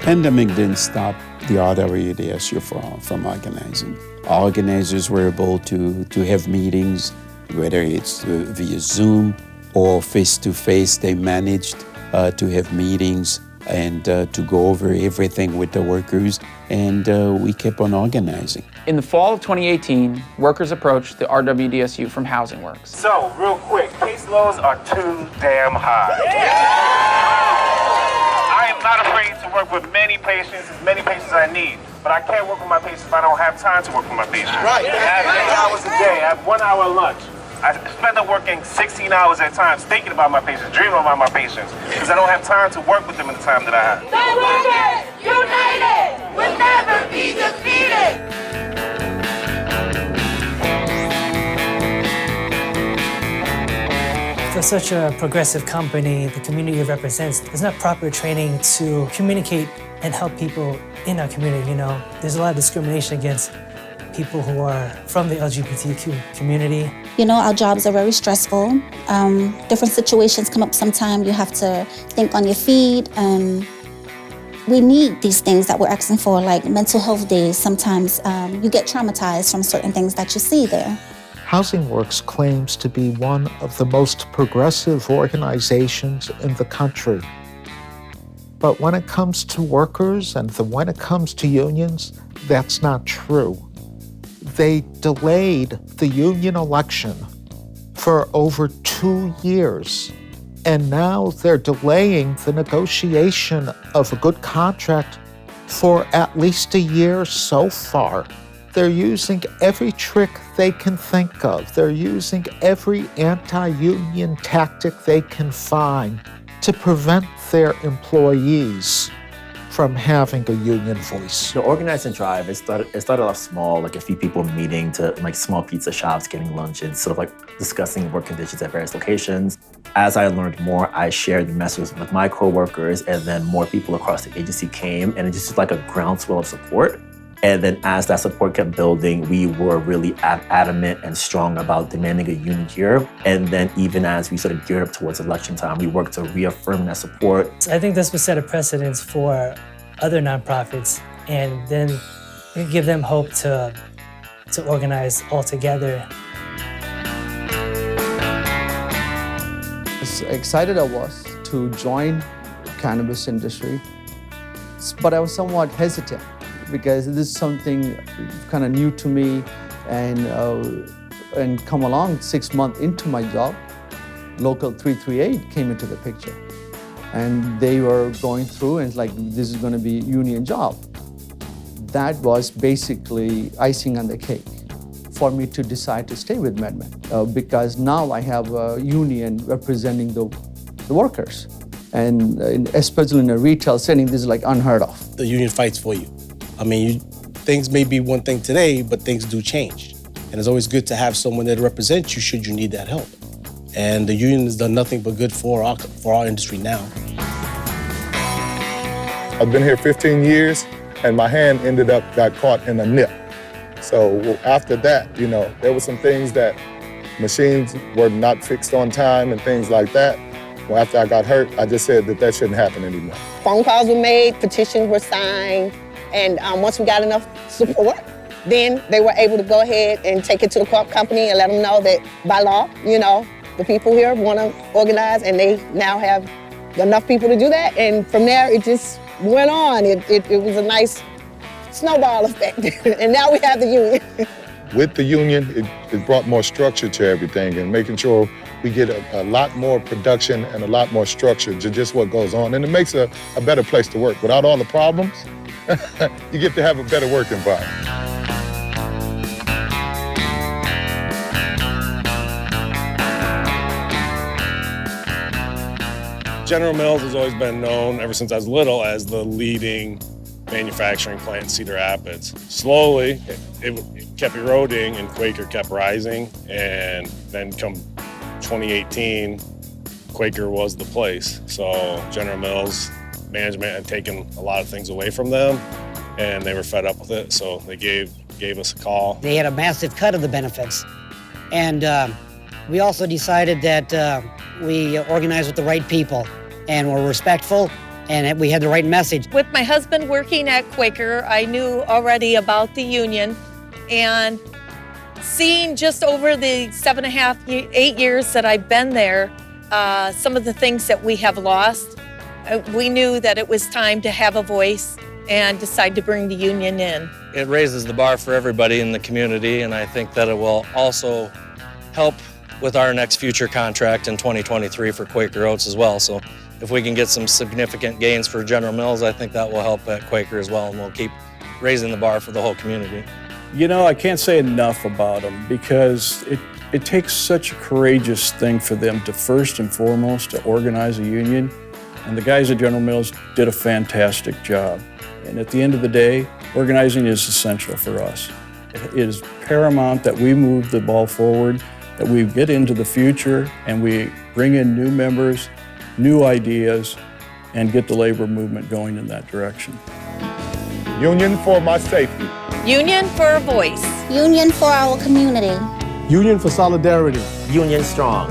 Pandemic didn't stop the RWDSU from organizing. Organizers were able to have meetings, whether it's via Zoom or face-to-face. They managed to have meetings and to go over everything with the workers, and we kept on organizing. In the fall of 2018, workers approached the RWDSU from Housing Works. So, real quick, caseloads are too damn high. I am not afraid to work with many patients, as many patients I need, but I can't work with my patients if I don't have time to work with my patients. Right. I have 8 hours a day, I have 1 hour lunch. I spend up working 16 hours at times thinking about my patients, dreaming about my patients, because I don't have time to work with them in the time that I have. The workers, united, will never be defeated. For such a progressive company, the community it represents, there's not proper training to communicate and help people in our community, you know. There's a lot of discrimination against people who are from the LGBTQ community. You know, our jobs are very stressful. Different situations come up sometimes. You have to think on your feet. We need these things that we're asking for, like mental health days. Sometimes you get traumatized from certain things that you see there. Housing Works claims to be one of the most progressive organizations in the country. But when it comes to workers and when it comes to unions, that's not true. They delayed the union election for over 2 years, and now they're delaying the negotiation of a good contract for at least a year so far. They're using every trick they can think of. They're using every anti-union tactic they can find to prevent their employees from having a union voice. The Organize and Drive, it started off small, like a few people meeting to like small pizza shops, getting lunch and sort of like discussing work conditions at various locations. As I learned more, I shared the message with my coworkers, and then more people across the agency came, and it just was like a groundswell of support. And then as that support kept building, we were really adamant and strong about demanding a union year. And then even as we sort of geared up towards election time, we worked to reaffirm that support. I think this would set a precedence for other nonprofits, and then give them hope to organize all together. As excited I was to join the cannabis industry, but I was somewhat hesitant, because this is something kind of new to me, and come along 6 months into my job, Local 338 came into the picture. And they were going through, and it's like, this is gonna be a union job. That was basically icing on the cake for me to decide to stay with MedMen, because now I have a union representing the workers. And especially in a retail setting, this is like unheard of. The union fights for you. I mean, things may be one thing today, but things do change. And it's always good to have someone that represents you should you need that help. And the union has done nothing but good for our industry now. I've been here 15 years, and my hand got caught in a nip. So after that, you know, there were some things that machines were not fixed on time and things like that. Well, after I got hurt, I just said that shouldn't happen anymore. Phone calls were made, petitions were signed, and once we got enough support, then they were able to go ahead and take it to the co-op company and let them know that by law, you know, the people here want to organize, and they now have enough people to do that. And from there, it just went on. It was a nice snowball effect. And now we have the union. With the union, it brought more structure to everything, and making sure we get a lot more production and a lot more structure to just what goes on. And it makes a better place to work. Without all the problems, you get to have a better work environment. General Mills has always been known, ever since I was little, as the leading manufacturing plant in Cedar Rapids. Slowly, it kept eroding and Quaker kept rising, and then come 2018, Quaker was the place. So General Mills management had taken a lot of things away from them, and they were fed up with it, so they gave us a call. They had a massive cut of the benefits, and we also decided that we organized with the right people and were respectful and we had the right message. With my husband working at Quaker, I knew already about the union, and seeing just over the 7.5, 8 years that I've been there, some of the things that we have lost, we knew that it was time to have a voice and decide to bring the union in. It raises the bar for everybody in the community, and I think that it will also help with our next future contract in 2023 for Quaker Oats as well. So if we can get some significant gains for General Mills, I think that will help at Quaker as well, and we'll keep raising the bar for the whole community. You know, I can't say enough about them because it takes such a courageous thing for them to first and foremost to organize a union. And the guys at General Mills did a fantastic job. And at the end of the day, organizing is essential for us. It is paramount that we move the ball forward, that we get into the future and we bring in new members, new ideas, and get the labor movement going in that direction. Union for my safety. Union for a voice. Union for our community. Union for solidarity. Union strong.